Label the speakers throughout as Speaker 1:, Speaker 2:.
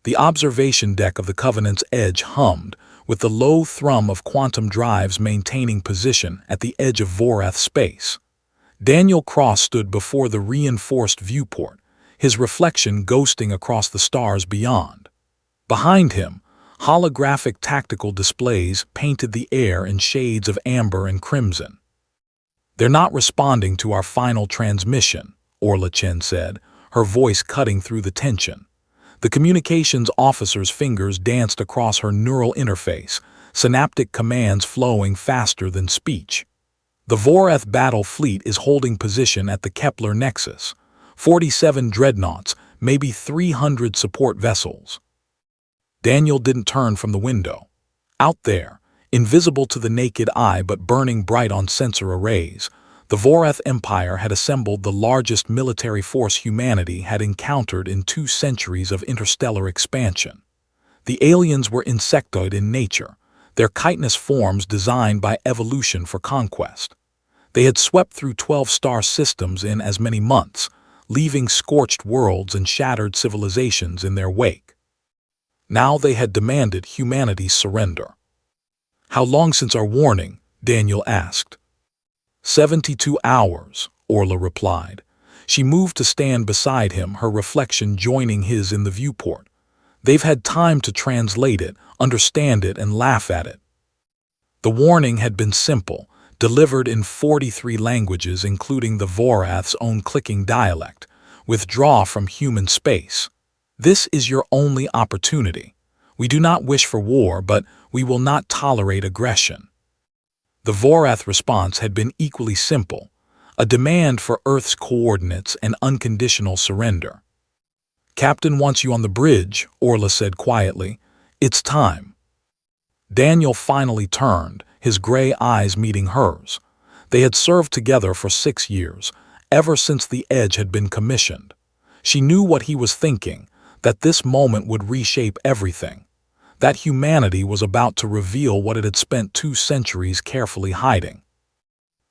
Speaker 1: The observation deck of the Covenant's edge hummed, with the low thrum of quantum drives maintaining position at the edge of Vorath space. Daniel Cross stood before the reinforced viewport, his reflection ghosting across the stars beyond. Behind him, holographic tactical displays painted the air in shades of amber and crimson. "They're not responding to our final transmission," Orla Chen said, her voice cutting through the tension. The communications officer's fingers danced across her neural interface, synaptic commands flowing faster than speech. "The Vorath battle fleet is holding position at the Kepler Nexus. 47 dreadnoughts, maybe 300 support vessels." Daniel didn't turn from the window. Out there, invisible to the naked eye but burning bright on sensor arrays, the Vorath Empire had assembled the largest military force humanity had encountered in 2 centuries of interstellar expansion. The aliens were insectoid in nature, their chitinous forms designed by evolution for conquest. They had swept through 12 star systems in as many months, leaving scorched worlds and shattered civilizations in their wake. Now they had demanded humanity's surrender. "How long since our warning?" Daniel asked. 72 hours, Orla replied. She moved to stand beside him, her reflection joining his in the viewport. "They've had time to translate it, understand it, and laugh at it." The warning had been simple, delivered in 43 languages including the Vorath's own clicking dialect. "Withdraw from human space. This is your only opportunity. We do not wish for war, but we will not tolerate aggression." The Vorath response had been equally simple, a demand for Earth's coordinates and unconditional surrender. "Captain wants you on the bridge," Orla said quietly. "It's time." Daniel finally turned, his gray eyes meeting hers. They had served together for 6 years, ever since the Edge had been commissioned. She knew what he was thinking, that this moment would reshape everything. That humanity was about to reveal what it had spent 2 centuries carefully hiding.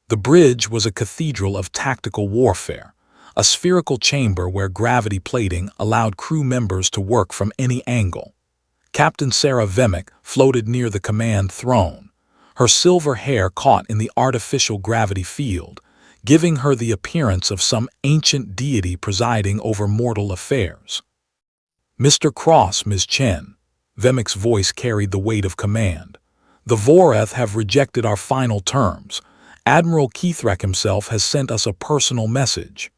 Speaker 1: The bridge was a cathedral of tactical warfare, a spherical chamber where gravity plating allowed crew members to work from any angle. Captain Sarah Vemick floated near the command throne, her silver hair caught in the artificial gravity field, giving her the appearance of some ancient deity presiding over mortal affairs. "Mr. Cross, Ms. Chen," Vemick's voice carried the weight of command. "The Vorath have rejected our final terms. Admiral Keithrak himself has sent us a personal message."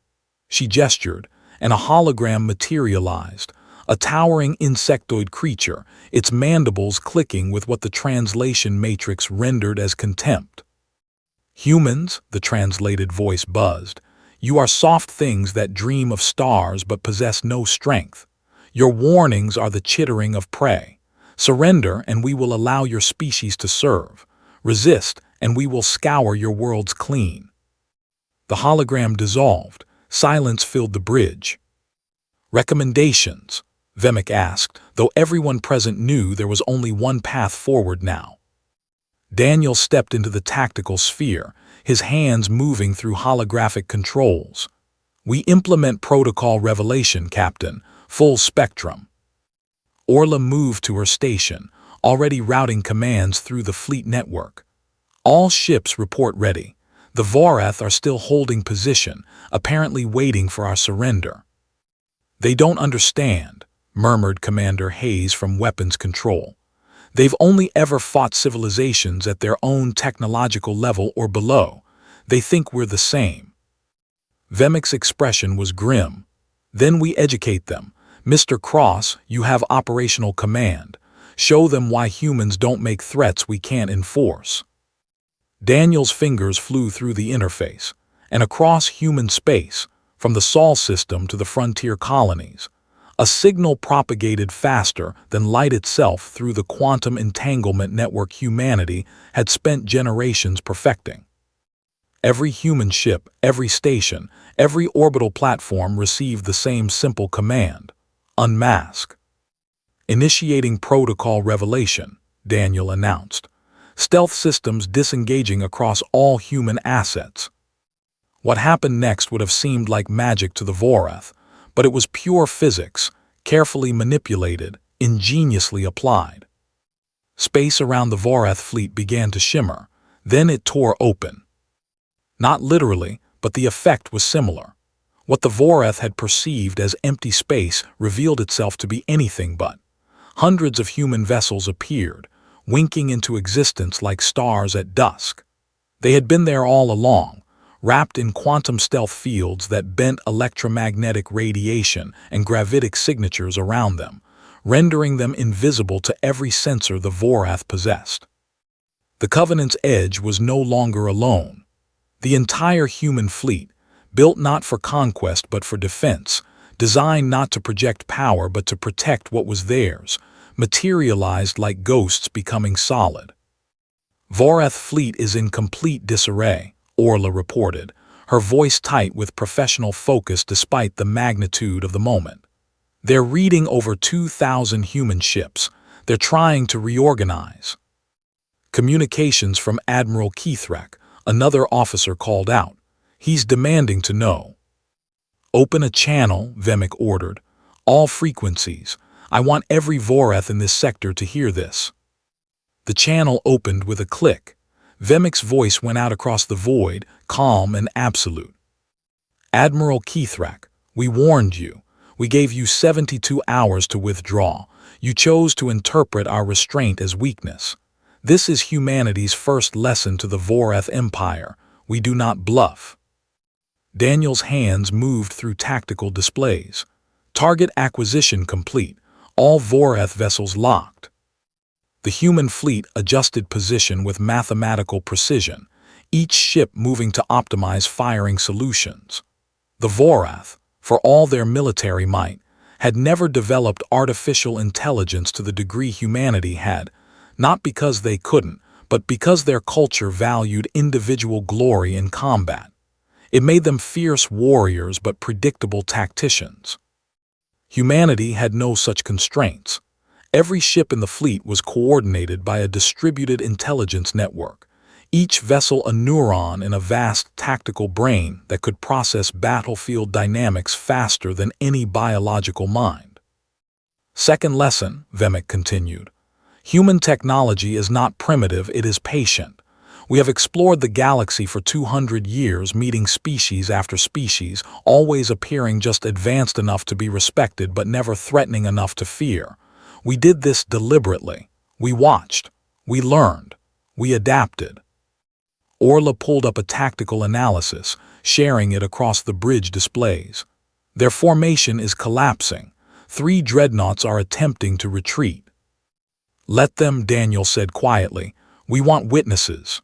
Speaker 1: She gestured, and a hologram materialized, a towering insectoid creature, its mandibles clicking with what the translation matrix rendered as contempt. "Humans," the translated voice buzzed, "you are soft things that dream of stars but possess no strength. Your warnings are the chittering of prey. Surrender and we will allow your species to serve. Resist and we will scour your worlds clean." The hologram dissolved. Silence filled the bridge. "Recommendations?" Vemick asked, though everyone present knew there was only one path forward now. Daniel stepped into the tactical sphere, his hands moving through holographic controls. "We implement protocol revelation, Captain. Full spectrum." Orla moved to her station, already routing commands through the fleet network. "All ships report ready. The Vorath are still holding position, apparently waiting for our surrender." "They don't understand," murmured Commander Hayes from weapons control. "They've only ever fought civilizations at their own technological level or below. They think we're the same." Vemick's expression was grim. "Then we educate them. Mr. Cross, you have operational command. Show them why humans don't make threats we can't enforce." Daniel's fingers flew through the interface, and across human space, from the Sol system to the frontier colonies. A signal propagated faster than light itself through the quantum entanglement network humanity had spent generations perfecting. Every human ship, every station, every orbital platform received the same simple command: unmask. "Initiating protocol revelation," Daniel announced. "Stealth systems disengaging across all human assets." What happened next would have seemed like magic to the Vorath, but it was pure physics, carefully manipulated, Ingeniously applied. Space around the Vorath fleet began to shimmer. Then it tore open. Not literally, but the effect was similar. What the Vorath had perceived as empty space revealed itself to be anything but. Hundreds of human vessels appeared, winking into existence like stars at dusk. They had been there all along, wrapped in quantum stealth fields that bent electromagnetic radiation and gravitic signatures around them, rendering them invisible to every sensor the Vorath possessed. The Covenant's edge was no longer alone. The entire human fleet, built not for conquest but for defense, designed not to project power but to protect what was theirs, materialized like ghosts becoming solid. Vorath fleet is in complete disarray, Orla reported, her voice tight with professional focus despite the magnitude of the moment. They're reading over 2,000 human ships. They're trying to reorganize. Communications from Admiral Keithrak, another officer called out. He's demanding to know. Open a channel, Vemick ordered. All frequencies. I want every Vorath in this sector to hear this. The channel opened with a click. Vemick's voice went out across the void, calm and absolute. Admiral Keithrak, we warned you. We gave you 72 hours to withdraw. You chose to interpret our restraint as weakness. This is humanity's first lesson to the Vorath Empire. We do not bluff. Daniel's hands moved through tactical displays. Target acquisition complete. All Vorath vessels locked. The human fleet adjusted position with mathematical precision, each ship moving to optimize firing solutions. The Vorath, for all their military might, had never developed artificial intelligence to the degree humanity had, not because they couldn't, but because their culture valued individual glory in combat. It made them fierce warriors but predictable tacticians. Humanity had no such constraints. Every ship in the fleet was coordinated by a distributed intelligence network, each vessel a neuron in a vast tactical brain that could process battlefield dynamics faster than any biological mind. Second lesson, Vemick continued. Human technology is not primitive, it is patient. We have explored the galaxy for 200 years, meeting species after species, always appearing just advanced enough to be respected but never threatening enough to fear. We did this deliberately. We watched. We learned. We adapted. Orla pulled up a tactical analysis, sharing it across the bridge displays. Their formation is collapsing. 3 dreadnoughts are attempting to retreat. Let them, Daniel said quietly. We want witnesses.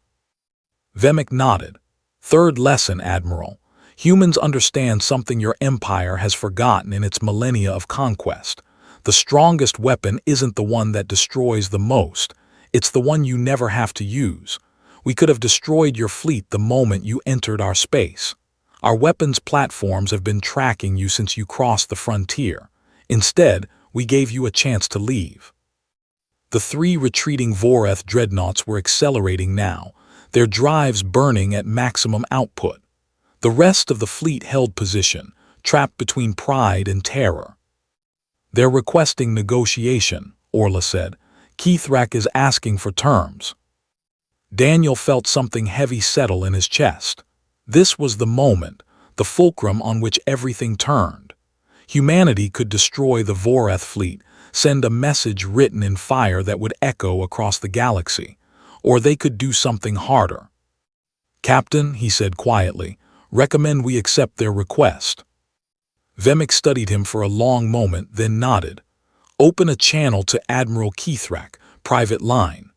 Speaker 1: Vemick nodded. Third lesson, Admiral. Humans understand something your empire has forgotten in its millennia of conquest. The strongest weapon isn't the one that destroys the most. It's the one you never have to use. We could have destroyed your fleet the moment you entered our space. Our weapons platforms have been tracking you since you crossed the frontier. Instead, we gave you a chance to leave. The 3 retreating Vorath dreadnoughts were accelerating now, their drives burning at maximum output. The rest of the fleet held position, trapped between pride and terror. They're requesting negotiation, Orla said. Keithrak is asking for terms. Daniel felt something heavy settle in his chest. This was the moment, the fulcrum on which everything turned. Humanity could destroy the Vorath fleet, send a message written in fire that would echo across the galaxy, or they could do something harder. Captain, he said quietly, recommend we accept their request. Vemick studied him for a long moment, then nodded. Open a channel to Admiral Keithrak, private line.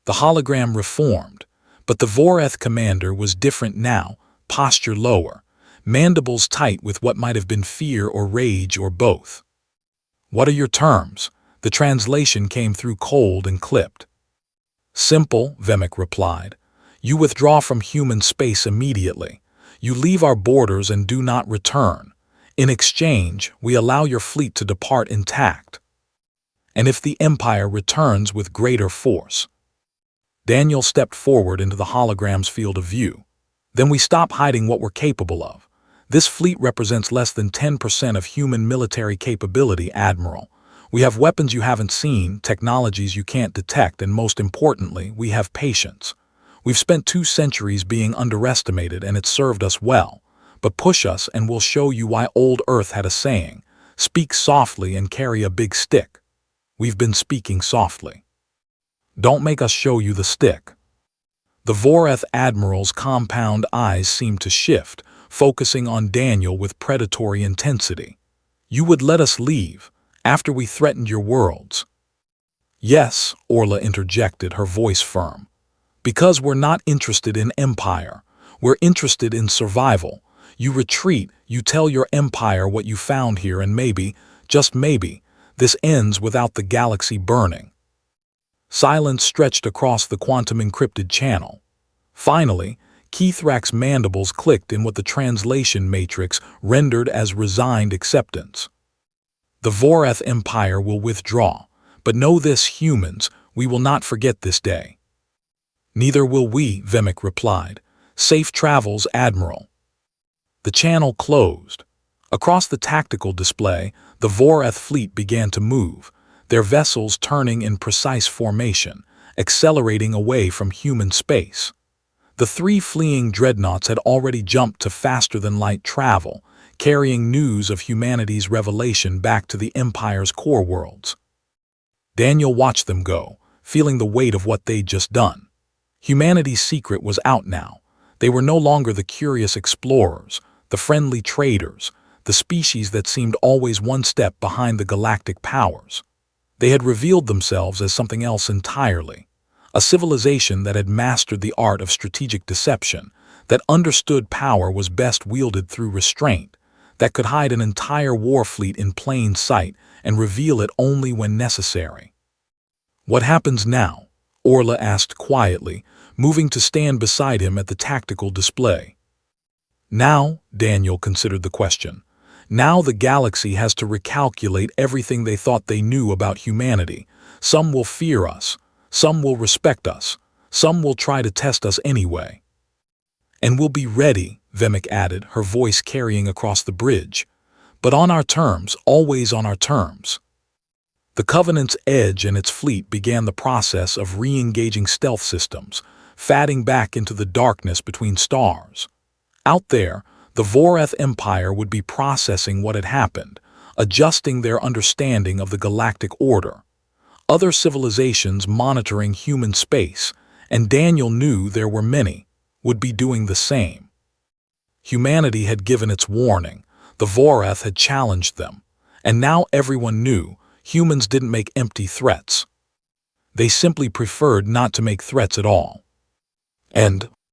Speaker 1: The hologram reformed, but the Vorath commander was different now, posture lower, mandibles tight with what might have been fear or rage or both. What are your terms? The translation came through cold and clipped. Simple, Vemick replied. You withdraw from human space immediately. You leave our borders and do not return. In exchange, we allow your fleet to depart intact. And if the Empire returns with greater force. Daniel stepped forward into the hologram's field of view. Then we stop hiding what we're capable of. This fleet represents less than 10% of human military capability, Admiral. We have weapons you haven't seen, technologies you can't detect, and most importantly, we have patience. We've spent 2 centuries being underestimated and it's served us well. But push us and we'll show you why old Earth had a saying, speak softly and carry a big stick. We've been speaking softly. Don't make us show you the stick. The Voreth Admiral's compound eyes seemed to shift, focusing on Daniel with predatory intensity. You would let us leave, after we threatened your worlds. Yes, Orla interjected, her voice firm. Because we're not interested in empire. We're interested in survival. You retreat, you tell your empire what you found here, and maybe, just maybe, this ends without the galaxy burning. Silence stretched across the quantum-encrypted channel. Finally, Keithrak's mandibles clicked in what the translation matrix rendered as resigned acceptance. The Voreth Empire will withdraw, but know this, humans, we will not forget this day. Neither will we, Vemic replied. Safe travels, Admiral. The channel closed. Across the tactical display, the Voreth fleet began to move, their vessels turning in precise formation, accelerating away from human space. The 3 fleeing dreadnoughts had already jumped to faster-than-light travel, carrying news of humanity's revelation back to the Empire's core worlds. Daniel watched them go, feeling the weight of what they'd just done. Humanity's secret was out now. They were no longer the curious explorers, the friendly traders, the species that seemed always one step behind the galactic powers. They had revealed themselves as something else entirely, a civilization that had mastered the art of strategic deception, that understood power was best wielded through restraint, that could hide an entire war fleet in plain sight and reveal it only when necessary. What happens now? Orla asked quietly, moving to stand beside him at the tactical display. Now, Daniel considered the question. Now the galaxy has to recalculate everything they thought they knew about humanity. Some will fear us. Some will respect us. Some will try to test us anyway. And we'll be ready, Vemic added, her voice carrying across the bridge. But on our terms, always on our terms. The Covenant's Edge and its fleet began the process of re-engaging stealth systems, fatting back into the darkness between stars. Out there, the Voreth Empire would be processing what had happened, adjusting their understanding of the galactic order. Other civilizations monitoring human space, and Daniel knew there were many, would be doing the same. Humanity had given its warning, the Voreth had challenged them, and now everyone knew humans didn't make empty threats. They simply preferred not to make threats at all. And